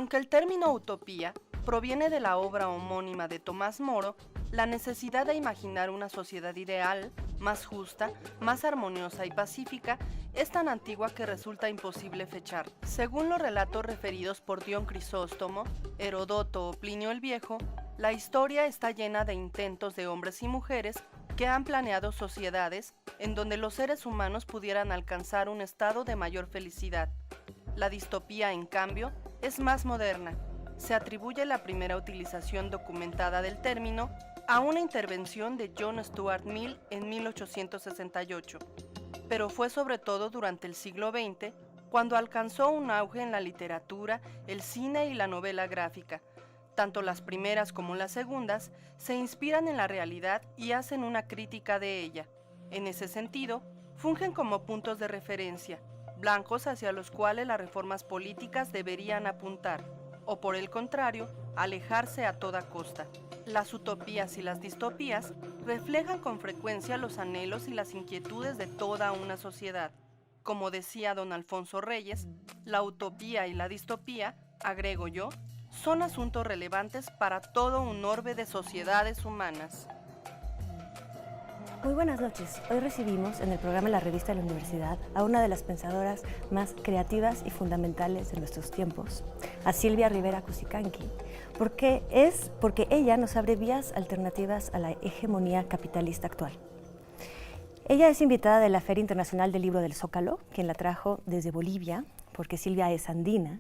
Aunque el término utopía proviene de la obra homónima de Tomás Moro, la necesidad de imaginar una sociedad ideal, más justa, más armoniosa y pacífica, es tan antigua que resulta imposible fechar. Según los relatos referidos por Dion Crisóstomo, Herodoto o Plinio el Viejo, la historia está llena de intentos de hombres y mujeres que han planeado sociedades en donde los seres humanos pudieran alcanzar un estado de mayor felicidad. La distopía, en cambio, es más moderna. Se atribuye la primera utilización documentada del término a una intervención de John Stuart Mill en 1868, pero fue sobre todo durante el siglo XX cuando alcanzó un auge en la literatura, el cine y la novela gráfica. Tanto las primeras como las segundas se inspiran en la realidad y hacen una crítica de ella. En ese sentido, fungen como puntos de referencia, blancos hacia los cuales las reformas políticas deberían apuntar, o por el contrario, alejarse a toda costa. Las utopías y las distopías reflejan con frecuencia los anhelos y las inquietudes de toda una sociedad. Como decía don Alfonso Reyes, la utopía y la distopía, agrego yo, son asuntos relevantes para todo un orbe de sociedades humanas. Muy buenas noches. Hoy recibimos en el programa La Revista de la Universidad a una de las pensadoras más creativas y fundamentales de nuestros tiempos, a Silvia Rivera Cusicanqui, porque ella nos abre vías alternativas a la hegemonía capitalista actual. Ella es invitada de la Feria Internacional del Libro del Zócalo, quien la trajo desde Bolivia, porque Silvia es andina,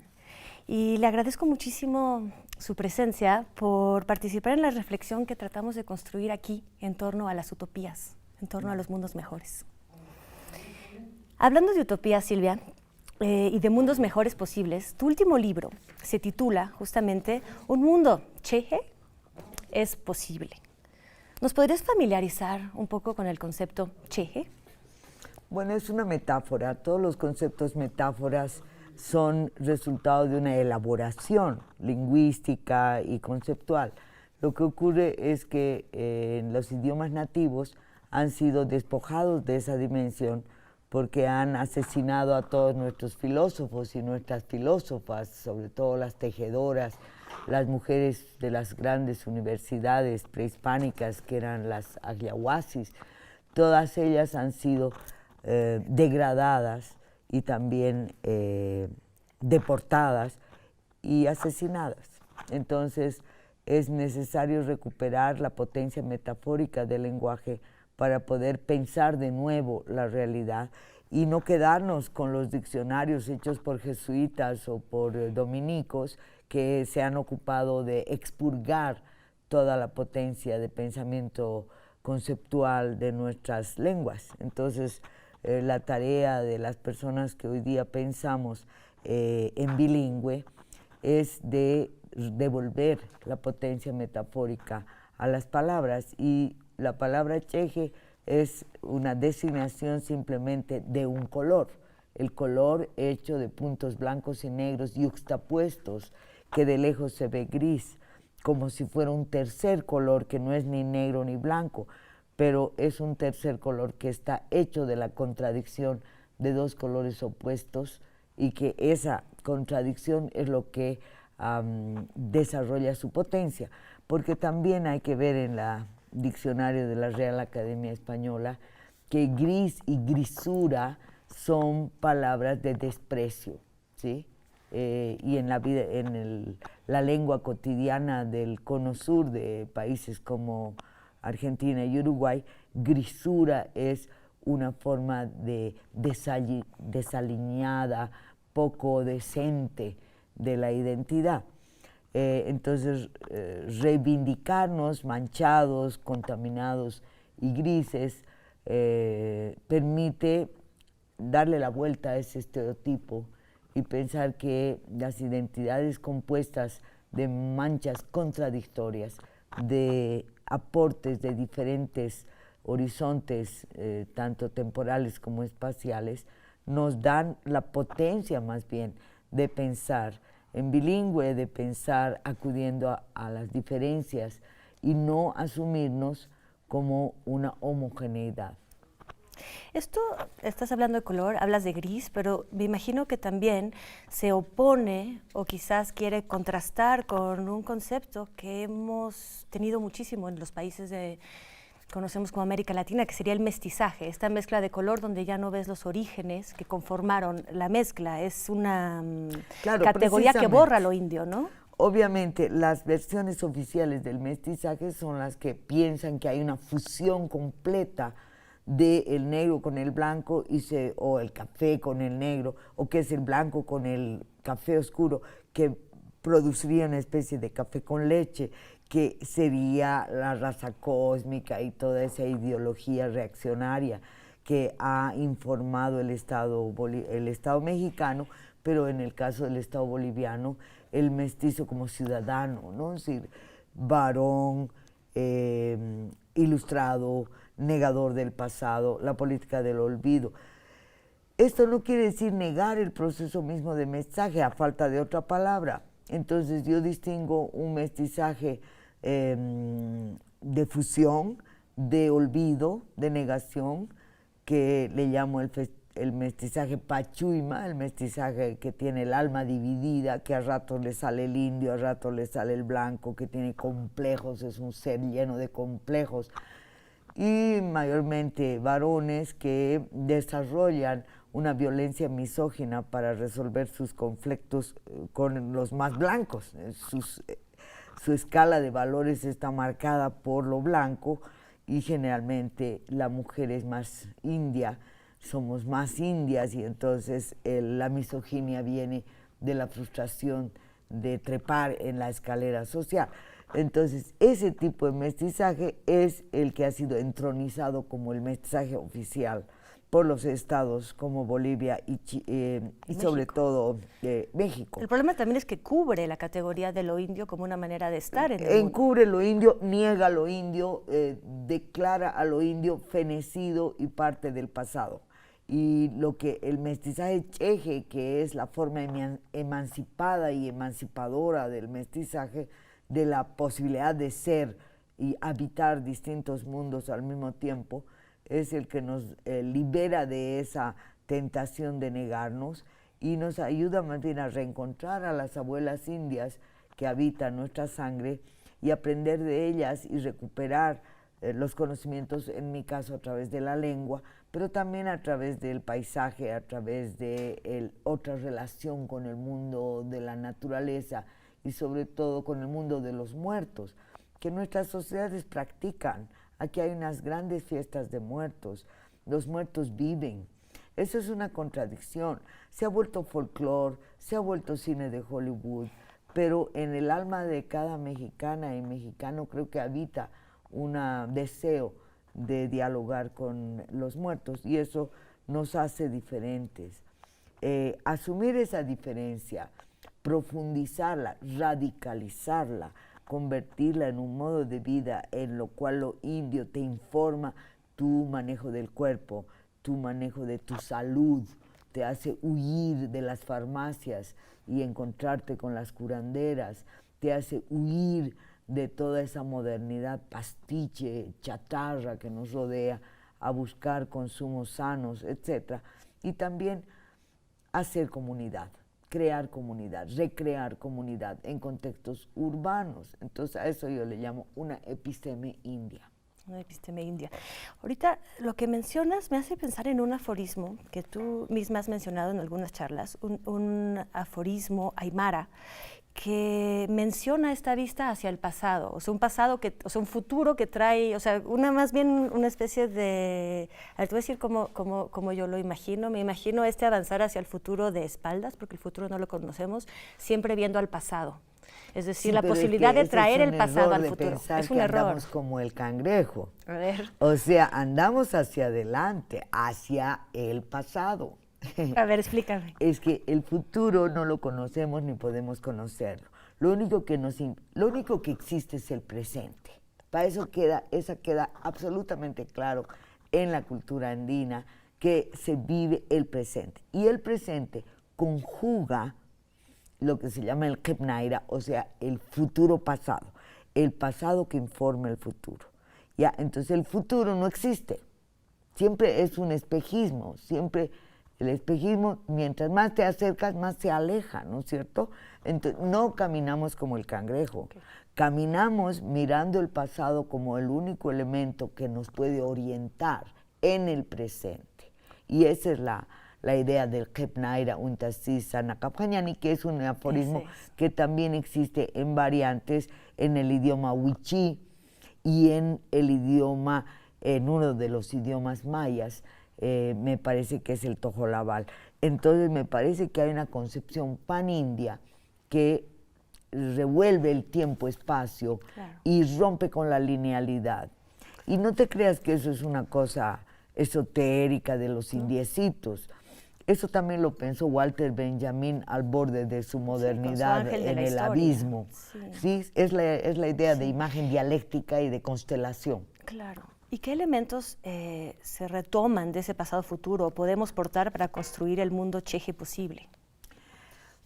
y le agradezco muchísimo su presencia por participar en la reflexión que tratamos de construir aquí en torno a las utopías, en torno a los mundos mejores. Hablando de utopías, Silvia, y de mundos mejores posibles, tu último libro se titula justamente Un mundo cheje es posible. ¿Nos podrías familiarizar un poco con el concepto cheje? Bueno, es una metáfora. Todos los conceptos metáforas son resultado de una elaboración lingüística y conceptual. Lo que ocurre es que en los idiomas nativos han sido despojados de esa dimensión porque han asesinado a todos nuestros filósofos y nuestras filósofas, sobre todo las tejedoras, las mujeres de las grandes universidades prehispánicas que eran las agliahuasis. Todas ellas han sido degradadas y también deportadas y asesinadas. Entonces es necesario recuperar la potencia metafórica del lenguaje para poder pensar de nuevo la realidad y no quedarnos con los diccionarios hechos por jesuitas o por dominicos que se han ocupado de expurgar toda la potencia de pensamiento conceptual de nuestras lenguas. Entonces, la tarea de las personas que hoy día pensamos en bilingüe es de devolver la potencia metafórica a las palabras, y la palabra cheje es una designación simplemente de un color, el color hecho de puntos blancos y negros yuxtapuestos que de lejos se ve gris, como si fuera un tercer color que no es ni negro ni blanco, pero es un tercer color que está hecho de la contradicción de dos colores opuestos, y que esa contradicción es lo que desarrolla su potencia, porque también hay que ver en el diccionario de la Real Academia Española que gris y grisura son palabras de desprecio, ¿sí? Y en la vida, la lengua cotidiana del cono sur de países como Argentina y Uruguay, grisura es una forma de desaliñada, poco decente de la identidad. Entonces, reivindicarnos manchados, contaminados y grises permite darle la vuelta a ese estereotipo y pensar que las identidades compuestas de manchas contradictorias, de aportes de diferentes horizontes, tanto temporales como espaciales, nos dan la potencia más bien de pensar en bilingüe, de pensar acudiendo a las diferencias y no asumirnos como una homogeneidad. Esto, estás hablando de color, hablas de gris, pero me imagino que también se opone o quizás quiere contrastar con un concepto que hemos tenido muchísimo en los países de conocemos como América Latina, que sería el mestizaje, esta mezcla de color donde ya no ves los orígenes que conformaron la mezcla. Es una categoría que borra lo indio, ¿no? Obviamente, las versiones oficiales del mestizaje son las que piensan que hay una fusión completa del negro con el blanco o el café con el negro, o que es el blanco con el café oscuro, que produciría una especie de café con leche, que sería la raza cósmica y toda esa ideología reaccionaria que ha informado el Estado mexicano, pero en el caso del Estado boliviano, el mestizo como ciudadano, ¿no? Es decir, varón, ilustrado, negador del pasado, la política del olvido. Esto no quiere decir negar el proceso mismo de mestizaje, a falta de otra palabra. Entonces yo distingo un mestizaje de fusión, de olvido, de negación, que le llamo el mestizaje pachuima, el mestizaje que tiene el alma dividida, que a ratos le sale el indio, a ratos le sale el blanco, que tiene complejos, es un ser lleno de complejos, y mayormente varones que desarrollan una violencia misógina para resolver sus conflictos con los más blancos. Su escala de valores está marcada por lo blanco y generalmente la mujer es más india, somos más indias y entonces la misoginia viene de la frustración de trepar en la escalera social. Entonces ese tipo de mestizaje es el que ha sido entronizado como el mestizaje oficial por los estados como Bolivia y sobre todo México. El problema también es que cubre la categoría de lo indio como una manera de estar en el mundo. Encubre lo indio, niega lo indio, declara a lo indio fenecido y parte del pasado. Y lo que el mestizaje cheje, que es la forma emancipada y emancipadora del mestizaje, de la posibilidad de ser y habitar distintos mundos al mismo tiempo, es el que nos libera de esa tentación de negarnos y nos ayuda más bien a reencontrar a las abuelas indias que habitan nuestra sangre y aprender de ellas y recuperar los conocimientos, en mi caso a través de la lengua, pero también a través del paisaje, a través de otra relación con el mundo de la naturaleza y sobre todo con el mundo de los muertos, que nuestras sociedades practican. Aquí hay unas grandes fiestas de muertos, los muertos viven. Eso es una contradicción. Se ha vuelto folclore, se ha vuelto cine de Hollywood, pero en el alma de cada mexicana y mexicano creo que habita un deseo de dialogar con los muertos y eso nos hace diferentes. Asumir esa diferencia, profundizarla, radicalizarla, convertirla en un modo de vida en lo cual lo indio te informa tu manejo del cuerpo, tu manejo de tu salud, te hace huir de las farmacias y encontrarte con las curanderas, te hace huir de toda esa modernidad pastiche, chatarra que nos rodea, a buscar consumos sanos, etc. Y también hacer comunidad, crear comunidad, recrear comunidad en contextos urbanos. Entonces a eso yo le llamo una episteme india. Una episteme india. Ahorita lo que mencionas me hace pensar en un aforismo que tú misma has mencionado en algunas charlas, un aforismo aymara que menciona esta vista hacia el pasado, o sea, un futuro que trae, o sea, más bien una especie de, a ver, te voy a decir cómo yo lo imagino, me imagino avanzar hacia el futuro de espaldas, porque el futuro no lo conocemos, siempre viendo al pasado. Es decir, sí, la posibilidad de traer el pasado al futuro. Es un error. Andamos como el cangrejo. A ver. O sea, andamos hacia adelante, hacia el pasado. A ver, explícame. Es que el futuro no lo conocemos ni podemos conocerlo. Lo único que existe es el presente. Para eso queda absolutamente claro en la cultura andina que se vive el presente. Y el presente conjuga lo que se llama el Kepnaira, o sea, el futuro pasado, el pasado que informa el futuro. ¿Ya? Entonces el futuro no existe, siempre es un espejismo, siempre el espejismo, mientras más te acercas, más se aleja, ¿no es cierto? Entonces, no caminamos como el cangrejo, caminamos mirando el pasado como el único elemento que nos puede orientar en el presente. Y esa es la idea del Kepnaira Untasisa Nakapanyani, que es un aforismo que también existe en variantes en el idioma wichí y en el idioma, en uno de los idiomas mayas, me parece que es el tojolabal. Entonces me parece que hay una concepción panindia que revuelve el tiempo-espacio y rompe con la linealidad. Y no te creas que eso es una cosa esotérica de los indiecitos. Eso también lo pensó Walter Benjamin al borde de su modernidad en el abismo. Sí, es la idea de imagen dialéctica y de constelación. Claro. ¿Y qué elementos se retoman de ese pasado futuro o podemos portar para construir el mundo cheje posible?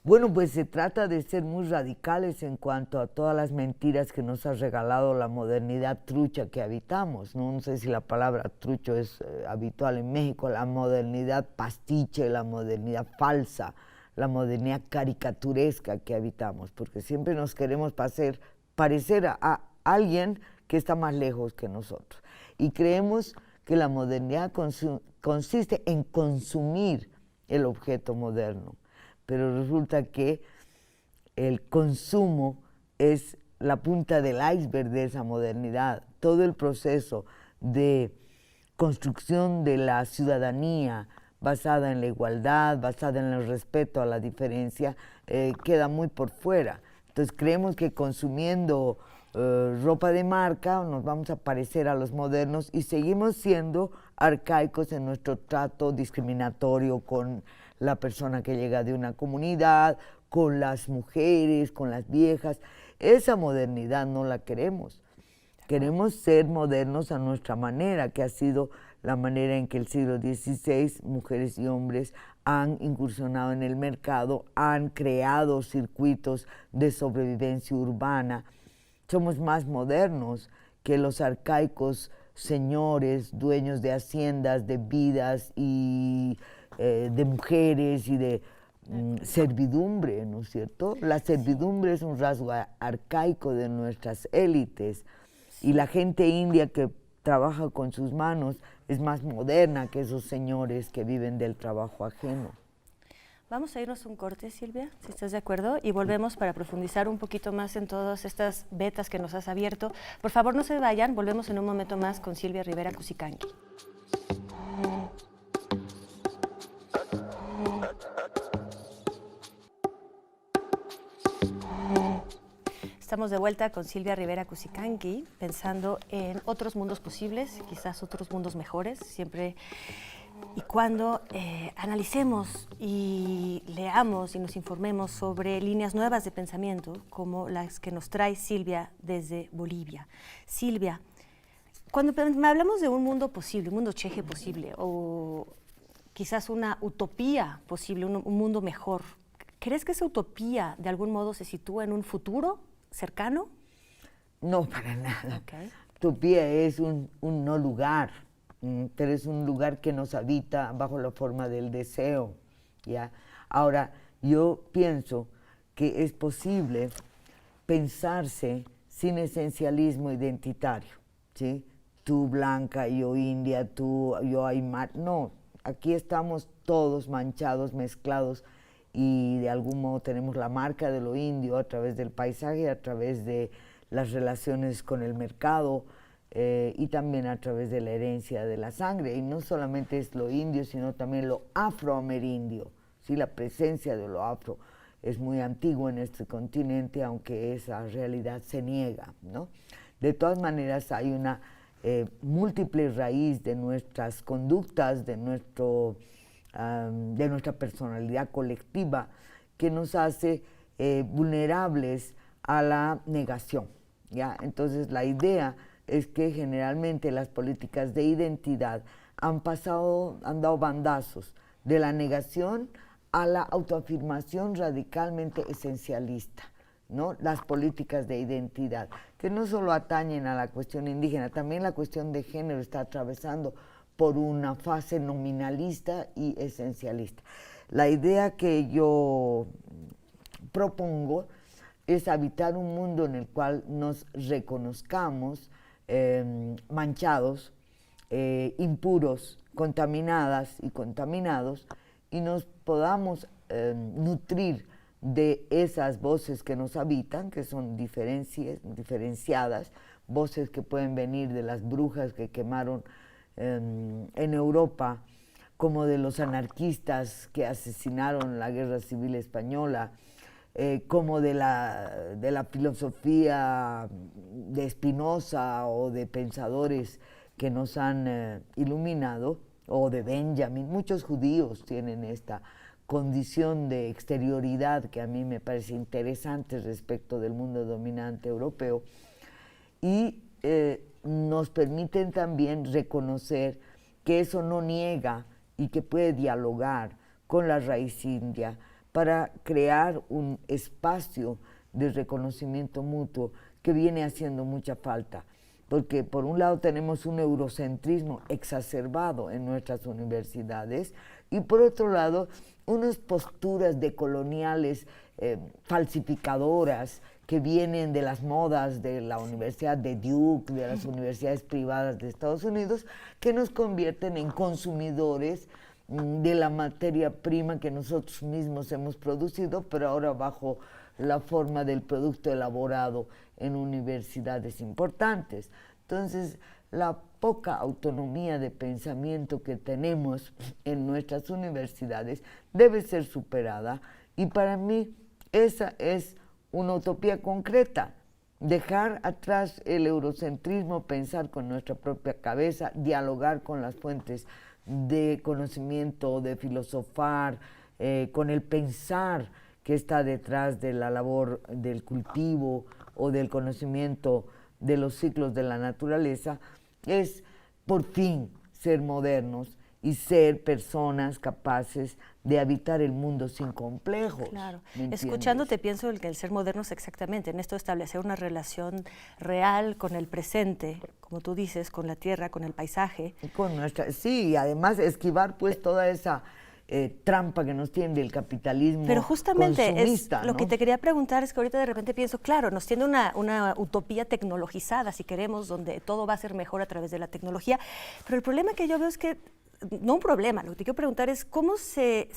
Bueno, pues se trata de ser muy radicales en cuanto a todas las mentiras que nos ha regalado la modernidad trucha que habitamos. No sé si la palabra trucho es habitual en México, la modernidad pastiche, la modernidad falsa, la modernidad caricaturesca que habitamos, porque siempre nos queremos parecer a alguien que está más lejos que nosotros. Y creemos que la modernidad consiste en consumir el objeto moderno. Pero resulta que el consumo es la punta del iceberg de esa modernidad. Todo el proceso de construcción de la ciudadanía basada en la igualdad, basada en el respeto a la diferencia, queda muy por fuera. Entonces creemos que consumiendo ropa de marca nos vamos a parecer a los modernos y seguimos siendo arcaicos en nuestro trato discriminatorio con la persona que llega de una comunidad, con las mujeres, con las viejas. Esa modernidad no la queremos. Queremos ser modernos a nuestra manera, que ha sido la manera en que el siglo XVI, mujeres y hombres han incursionado en el mercado, han creado circuitos de sobrevivencia urbana. Somos más modernos que los arcaicos señores, dueños de haciendas, de vidas y de mujeres y de servidumbre, ¿no es cierto? La servidumbre es un rasgo arcaico de nuestras élites y la gente india que trabaja con sus manos es más moderna que esos señores que viven del trabajo ajeno. Vamos a irnos un corte, Silvia, si estás de acuerdo, y volvemos para profundizar un poquito más en todas estas vetas que nos has abierto. Por favor, no se vayan, volvemos en un momento más con Silvia Rivera Cusicanqui. Estamos de vuelta con Silvia Rivera Cusicanqui, pensando en otros mundos posibles, quizás otros mundos mejores, siempre y cuando analicemos y leamos y nos informemos sobre líneas nuevas de pensamiento, como las que nos trae Silvia desde Bolivia. Silvia, cuando hablamos de un mundo posible, un mundo cheje posible, o quizás una utopía posible, un mundo mejor, ¿crees que esa utopía de algún modo se sitúa en un futuro cercano? No, para nada. Okay. Utopía es un no lugar, pero es un lugar que nos habita bajo la forma del deseo, ¿ya? Ahora, yo pienso que es posible pensarse sin esencialismo identitario, ¿sí? Tú blanca, yo india, yo aymar. No, aquí estamos todos manchados, mezclados, y de algún modo tenemos la marca de lo indio a través del paisaje, a través de las relaciones con el mercado y también a través de la herencia de la sangre. Y no solamente es lo indio, sino también lo afroamerindio, ¿sí? La presencia de lo afro es muy antigua en este continente, aunque esa realidad se niega, ¿no? De todas maneras, hay una múltiple raíz de nuestras conductas, de nuestra personalidad colectiva que nos hace vulnerables a la negación, ¿ya? Entonces la idea es que generalmente las políticas de identidad han dado bandazos de la negación a la autoafirmación radicalmente esencialista, ¿no? Las políticas de identidad, que no solo atañen a la cuestión indígena, también la cuestión de género está atravesando por una fase nominalista y esencialista. La idea que yo propongo es habitar un mundo en el cual nos reconozcamos manchados, impuros, contaminadas y contaminados, y nos podamos nutrir de esas voces que nos habitan, que son diferenciadas, voces que pueden venir de las brujas que quemaron en Europa, como de los anarquistas que asesinaron la Guerra Civil Española, como de la filosofía de Spinoza o de pensadores que nos han iluminado, o de Benjamin. Muchos judíos tienen esta condición de exterioridad que a mí me parece interesante respecto del mundo dominante europeo, y nos permiten también reconocer que eso no niega y que puede dialogar con la raíz india para crear un espacio de reconocimiento mutuo que viene haciendo mucha falta. Porque por un lado tenemos un eurocentrismo exacerbado en nuestras universidades, y por otro lado unas posturas decoloniales falsificadoras que vienen de las modas de la Universidad de Duke, de las universidades privadas de Estados Unidos, que nos convierten en consumidores de la materia prima que nosotros mismos hemos producido, pero ahora bajo la forma del producto elaborado en universidades importantes. Entonces, la poca autonomía de pensamiento que tenemos en nuestras universidades debe ser superada, y para mí esa es una utopía concreta: dejar atrás el eurocentrismo, pensar con nuestra propia cabeza, dialogar con las fuentes de conocimiento, de filosofar, con el pensar que está detrás de la labor del cultivo o del conocimiento de los ciclos de la naturaleza. Es por fin ser modernos y ser personas capaces de habitar el mundo sin complejos. Claro. Escuchándote pienso que el ser modernos exactamente, en esto de establecer una relación real con el presente, como tú dices, con la tierra, con el paisaje. Sí, y además esquivar pues toda esa trampa que nos tiende el capitalismo. Pero justamente consumista, lo ¿no? que te quería preguntar es que ahorita de repente pienso, claro, nos tiende una utopía tecnologizada, si queremos, donde todo va a ser mejor a través de la tecnología, pero el problema que yo veo es que, no un problema, lo que te quiero preguntar es cómo se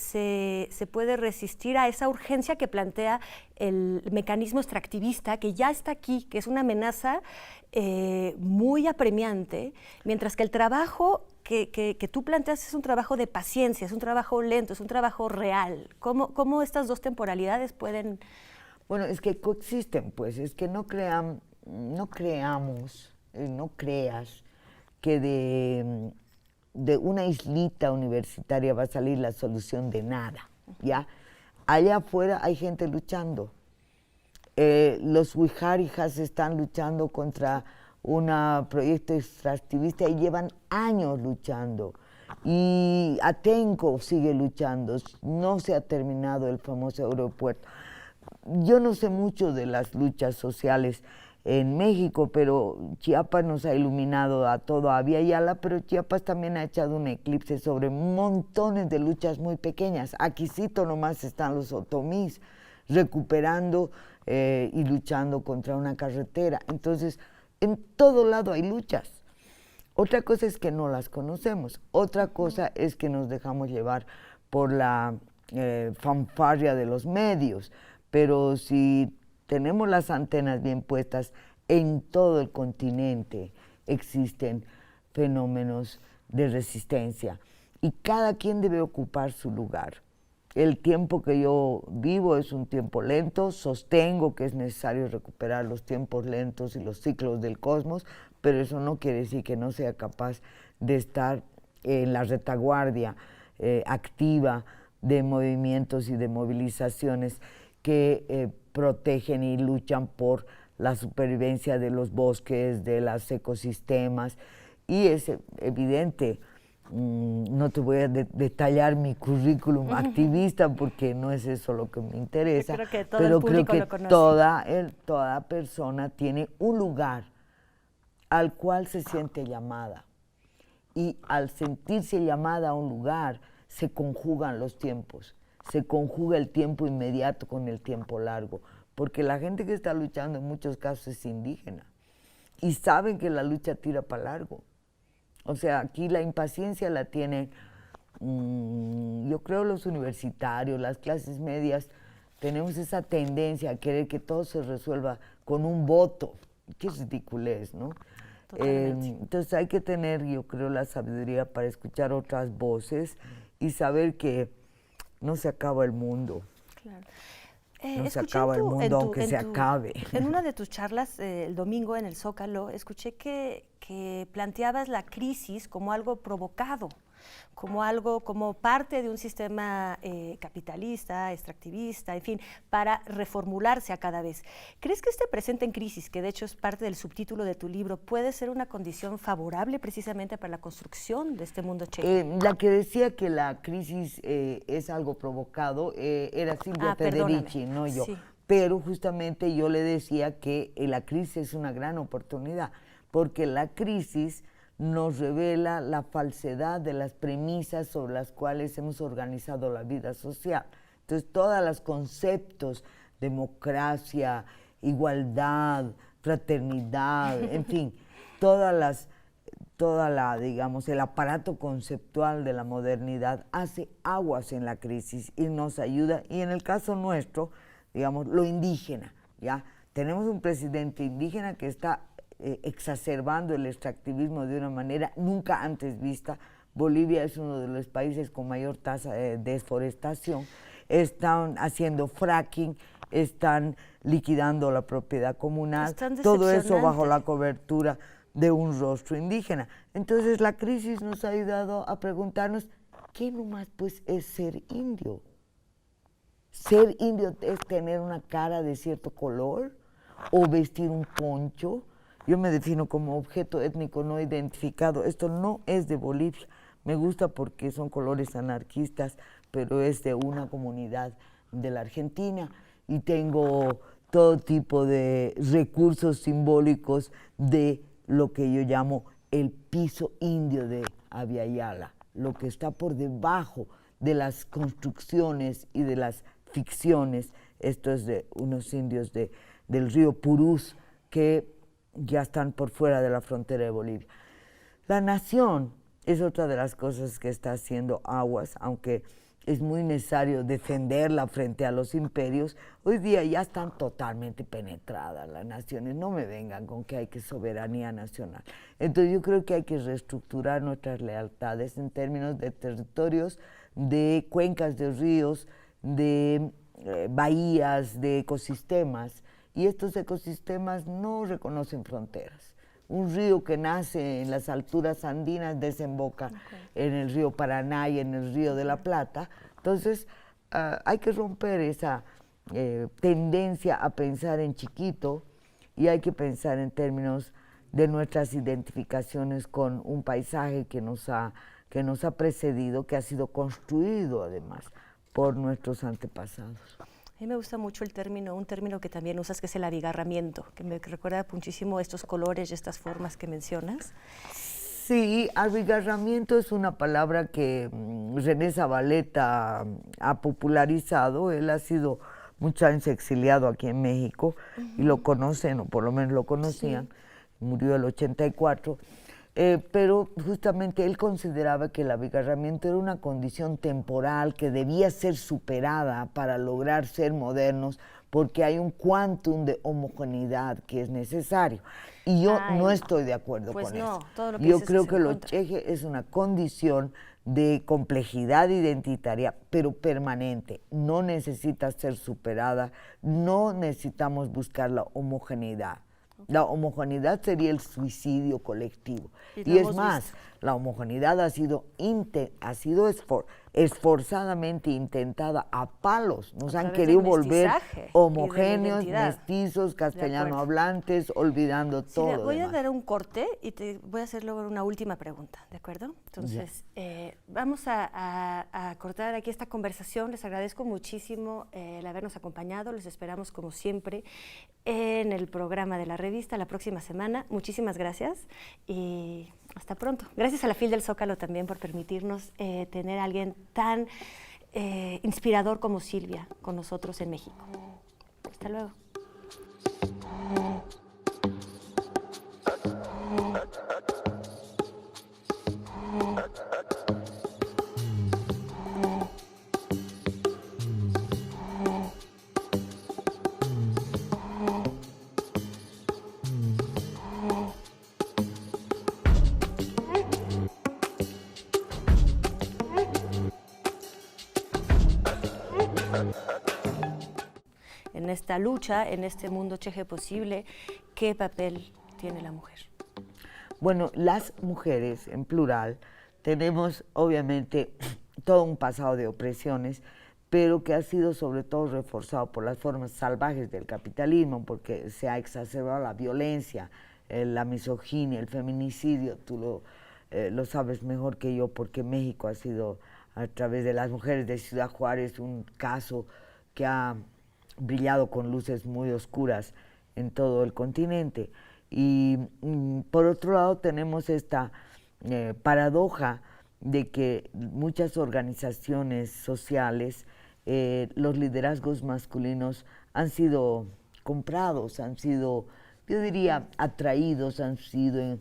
puede resistir a esa urgencia que plantea el mecanismo extractivista, que ya está aquí, que es una amenaza muy apremiante, mientras que el trabajo que tú planteas es un trabajo de paciencia, es un trabajo lento, es un trabajo real. ¿Cómo estas dos temporalidades pueden...? Bueno, es que coexisten, pues, es que no creas que de una islita universitaria va a salir la solución de nada, ¿ya? Allá afuera hay gente luchando. Los wijarijas están luchando contra un proyecto extractivista y llevan años luchando. Y Atenco sigue luchando, no se ha terminado el famoso aeropuerto. Yo no sé mucho de las luchas sociales en México, pero Chiapas nos ha iluminado a todo Abya Yala, pero Chiapas también ha echado un eclipse sobre montones de luchas muy pequeñas. Aquícito nomás están los otomís recuperando y luchando contra una carretera. Entonces, en todo lado hay luchas. Otra cosa es que no las conocemos, otra cosa es que nos dejamos llevar por la fanfarria de los medios, pero si tenemos las antenas bien puestas, en todo el continente existen fenómenos de resistencia y cada quien debe ocupar su lugar. El tiempo que yo vivo es un tiempo lento, sostengo que es necesario recuperar los tiempos lentos y los ciclos del cosmos, pero eso no quiere decir que no sea capaz de estar en la retaguardia activa de movimientos y de movilizaciones que protegen y luchan por la supervivencia de los bosques, de los ecosistemas, y es evidente. No te voy a detallar mi currículum activista porque no es eso lo que me interesa, creo que todo pero el público creo lo que conoce. toda persona tiene un lugar al cual se siente llamada y al sentirse llamada a un lugar, se conjugan los tiempos, se conjuga el tiempo inmediato con el tiempo largo, porque la gente que está luchando en muchos casos es indígena y saben que la lucha tira para largo. O sea, aquí la impaciencia la tienen, yo creo, los universitarios, las clases medias, tenemos esa tendencia a querer que todo se resuelva con un voto. Qué ridiculez, ¿no? Entonces hay que tener, yo creo, la sabiduría para escuchar otras voces y saber que no se acaba el mundo. Claro. No se acaba el mundo, aunque se acabe. En una de tus charlas el domingo en el Zócalo, escuché que planteabas la crisis como algo provocado, como parte de un sistema capitalista, extractivista, en fin, para reformularse a cada vez. ¿Crees que este presente en crisis, que de hecho es parte del subtítulo de tu libro, puede ser una condición favorable precisamente para la construcción de este mundo checo? La que decía que la crisis es algo provocado era Silvia Federici, no yo. Sí. Pero justamente yo le decía que la crisis es una gran oportunidad, porque la crisis nos revela la falsedad de las premisas sobre las cuales hemos organizado la vida social. Entonces, todos los conceptos, democracia, igualdad, fraternidad, en fin, digamos, el aparato conceptual de la modernidad hace aguas en la crisis y nos ayuda, y en el caso nuestro, digamos, lo indígena, ¿ya? Tenemos un presidente indígena que está exacerbando el extractivismo de una manera nunca antes vista. Bolivia es uno de los países con mayor tasa de deforestación. Están haciendo fracking, están liquidando la propiedad comunal, todo eso bajo la cobertura de un rostro indígena. Entonces la crisis nos ha ayudado a preguntarnos, ¿qué nomás pues es ser indio? ¿Ser indio es tener una cara de cierto color o vestir un poncho? Yo me defino como objeto étnico no identificado. Esto no es de Bolivia. Me gusta porque son colores anarquistas, pero es de una comunidad de la Argentina y tengo todo tipo de recursos simbólicos de lo que yo llamo el piso indio de Abya Yala, lo que está por debajo de las construcciones y de las ficciones. Esto es de unos indios del río Purús que ya están por fuera de la frontera de Bolivia. La nación es otra de las cosas que está haciendo aguas, aunque es muy necesario defenderla frente a los imperios. Hoy día ya están totalmente penetradas las naciones, no me vengan con que hay que soberanía nacional. Entonces yo creo que hay que reestructurar nuestras lealtades en términos de territorios, de cuencas de ríos, de bahías, de ecosistemas, y estos ecosistemas no reconocen fronteras. Un río que nace en las alturas andinas desemboca en el río Paraná y en el río de la Plata. Entonces, hay que romper esa tendencia a pensar en chiquito y hay que pensar en términos de nuestras identificaciones con un paisaje que nos ha precedido, que ha sido construido además por nuestros antepasados. A mí me gusta mucho un término que también usas, que es el abigarramiento, que me recuerda muchísimo estos colores y estas formas que mencionas. Sí, abigarramiento es una palabra que René Zabaleta ha popularizado. Él ha sido muchos años exiliado aquí en México y lo conocen, o por lo menos lo conocían, murió el 84. Pero justamente él consideraba que el abigarramiento era una condición temporal que debía ser superada para lograr ser modernos, porque hay un quantum de homogeneidad que es necesario. Y yo no estoy de acuerdo con eso. Todo lo que yo creo que lo cheje es una condición de complejidad identitaria, pero permanente. No necesita ser superada, no necesitamos buscar la homogeneidad. La homogeneidad sería el suicidio colectivo. Y es más, la homogeneidad ha sido esforzadamente intentada a palos. Nos A han través querido del volver mestizaje y de la homogéneos, identidad. mestizos, castellano acuerdo. hablantes, olvidando todo Silvia, lo voy a demás. dar un corte y te voy a hacer luego una última pregunta, ¿de acuerdo? Entonces, vamos a cortar aquí esta conversación. Les agradezco muchísimo el habernos acompañado. Les esperamos, como siempre, en el programa de la revista la próxima semana. Muchísimas gracias y hasta pronto. Gracias a la FIL del Zócalo también por permitirnos tener a alguien tan inspirador como Silvia con nosotros en México. Hasta luego. En esta lucha, en este mundo cheje posible, ¿qué papel tiene la mujer? Bueno, las mujeres, en plural, tenemos obviamente todo un pasado de opresiones, pero que ha sido sobre todo reforzado por las formas salvajes del capitalismo, porque se ha exacerbado la violencia, la misoginia, el feminicidio. Tú lo sabes mejor que yo, porque México ha sido, a través de las mujeres de Ciudad Juárez, un caso que ha brillado con luces muy oscuras en todo el continente. Y por otro lado tenemos esta paradoja de que muchas organizaciones sociales, los liderazgos masculinos han sido comprados, han sido, yo diría, atraídos, han sido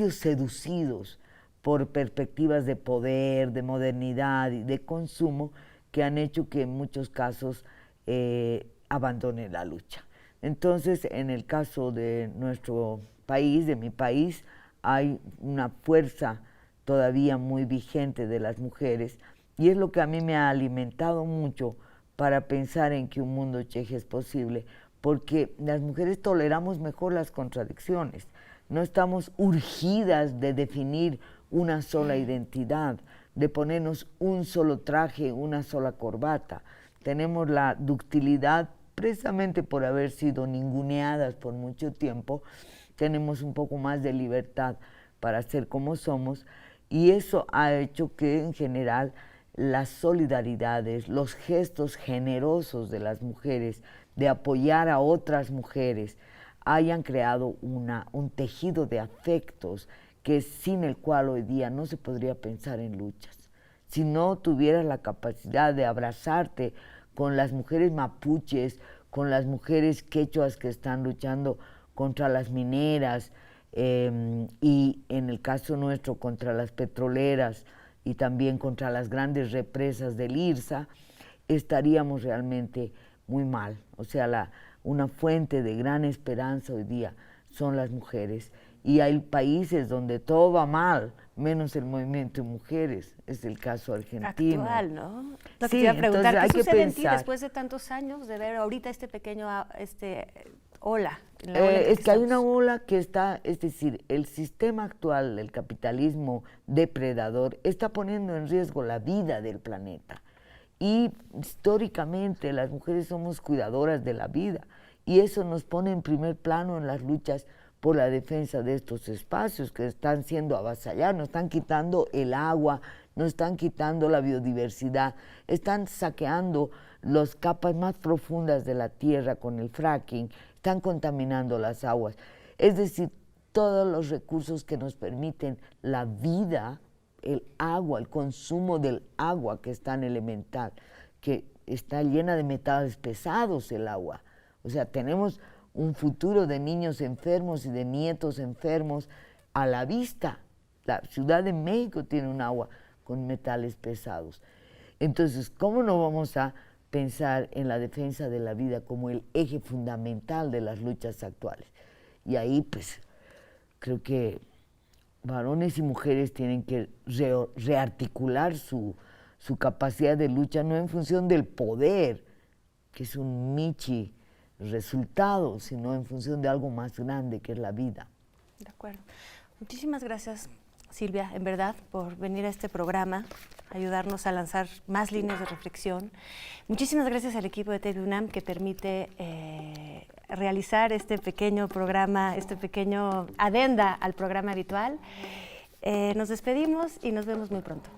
seducidos por perspectivas de poder, de modernidad y de consumo, que han hecho que en muchos casos abandonen la lucha. Entonces, en el caso de nuestro país, de mi país, hay una fuerza todavía muy vigente de las mujeres, y es lo que a mí me ha alimentado mucho para pensar en que un mundo cheje es posible, porque las mujeres toleramos mejor las contradicciones, no estamos urgidas de definir una sola identidad, de ponernos un solo traje, una sola corbata. Tenemos la ductilidad, precisamente por haber sido ninguneadas por mucho tiempo, tenemos un poco más de libertad para ser como somos, y eso ha hecho que en general las solidaridades, los gestos generosos de las mujeres de apoyar a otras mujeres hayan creado un tejido de afectos que sin el cual hoy día no se podría pensar en luchas. Si no tuvieras la capacidad de abrazarte con las mujeres mapuches, con las mujeres quechuas que están luchando contra las mineras, y en el caso nuestro contra las petroleras y también contra las grandes represas del IRSA, estaríamos realmente muy mal. O sea, una fuente de gran esperanza hoy día son las mujeres, y hay países donde todo va mal, menos el movimiento de mujeres, es el caso argentino. Actual, ¿no? Lo que Sí, te iba a preguntar, entonces hay ¿qué que sucede en ti pensar. después de tantos años de ver ahorita este pequeño ola? En la ola en Es que hay una estamos? ola que está, es decir, el sistema actual del capitalismo depredador está poniendo en riesgo la vida del planeta. Y históricamente las mujeres somos cuidadoras de la vida, y eso nos pone en primer plano en las luchas por la defensa de estos espacios que están siendo avasallados, nos están quitando el agua, nos están quitando la biodiversidad, están saqueando las capas más profundas de la tierra con el fracking, están contaminando las aguas. Es decir, todos los recursos que nos permiten la vida, el agua, el consumo del agua, que es tan elemental, que está llena de metales pesados el agua. O sea, tenemos un futuro de niños enfermos y de nietos enfermos a la vista. La Ciudad de México tiene un agua con metales pesados. Entonces, ¿cómo no vamos a pensar en la defensa de la vida como el eje fundamental de las luchas actuales? Y ahí, pues, creo que varones y mujeres tienen que rearticular su capacidad de lucha, no en función del poder, que es un michi resultado, sino en función de algo más grande, que es la vida. De acuerdo. Muchísimas gracias Silvia, en verdad, por venir a este programa, ayudarnos a lanzar más líneas de reflexión. Muchísimas gracias al equipo de TV UNAM que permite realizar este pequeño programa, este pequeño adenda al programa habitual. Nos despedimos y nos vemos muy pronto.